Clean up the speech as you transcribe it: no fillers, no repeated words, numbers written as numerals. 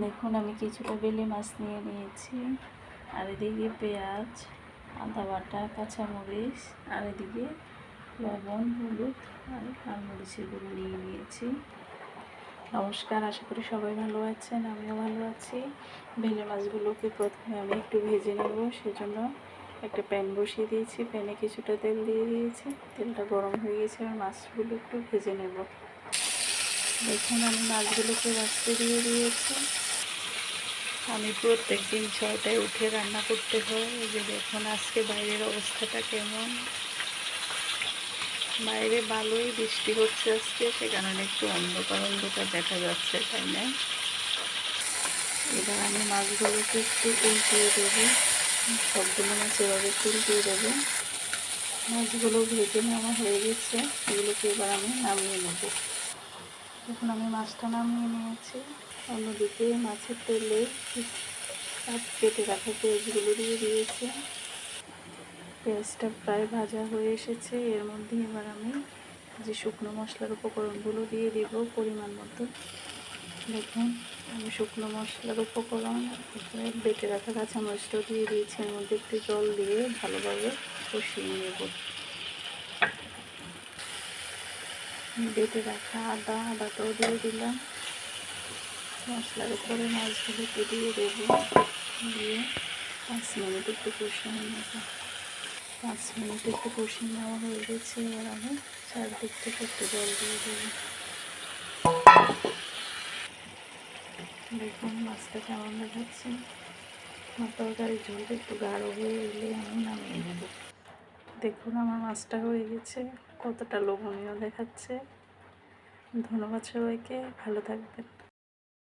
দেখুন আমি কিছুটা বেলে মাছ নিয়ে নিয়েছি, আর এদিকে পেঁয়াজ, আদা বাটা, কাঁচামরিচ, আর এদিকে লবণ, হলুদ আর লাল মরিচের গুঁড়ো নিয়ে নিয়েছি। নমস্কার, আশা করি সবাই ভালো আছেন, আমিও ভালো আছি। বেলে মাছগুলোকে প্রথমে আমি একটু ভেজে নেব, সেজন্য একটা প্যান বসিয়ে দিয়েছি। প্যানে কিছুটা তেল দিয়ে দিয়েছি, তেলটা গরম হয়ে গেছে। আমি মাছগুলো একটু ভেজে নেব। দেখুন আমি মাছগুলোকে ভাজতে দিয়ে দিয়েছি। আমি প্রত্যেক দিন 6টায় উঠে রান্না করতে হয়। এই যে দেখুন আজকে বাইরের অবস্থাটা কেমন। বাইরে ভালোই বৃষ্টি হচ্ছে আজকে, সে কারণে একটু অন্ধকার অন্ধকার দেখা যাচ্ছে, তাই না? এবার আমি মাছগুলোকে একটু উল্টিয়ে দেবো, সবগুলো মাছ এভাবে উল্টিয়ে দেবো। মাছগুলো ভেজে নেওয়া হয়ে গেছে, এগুলোকে এবার আমি নামিয়ে নেব। এখন আমি মাছটা নামিয়ে নিয়েছি। অন্যদিকে মাছের তেলে কেটে রাখা পেঁয়াজগুলো দিয়ে দিয়েছি। পেঁয়াজটা প্রায় ভাজা হয়ে এসেছে। এর মধ্যে এবার আমি যে শুকনো মশলার উপকরণগুলো দিয়ে দিব পরিমাণ মতো। দেখুন আমি শুকনো মশলার উপকরণ বেটে রাখা কাঁচামরিচটাও দিয়ে দিয়েছি। এর মধ্যে একটু জল দিয়ে ভালোভাবে কষিয়ে নেব। বেটে রাখা আদাটাও দিয়ে দিলাম। মশলার উপরে মাছগুলোকে দিয়ে দেবো, দিয়ে 5 মিনিট একটু কষিয়ে নেব। 5 মিনিট একটু কষিয়ে নেওয়া হয়ে গেছে। এবার আমি চারদিক থেকে একটু জল দিয়ে দেবো। দেখুন মাছটা কেমন দেখাচ্ছে। আমার তরকারির ঝোলটা একটু গাঢ় হয়ে এলে আমি নামিয়ে নেব। দেখুন আমার মাছটা হয়ে গেছে, কতটা লোভনীয় দেখাচ্ছে। ধন্যবাদ সবাইকে, ভালো থাকবেন।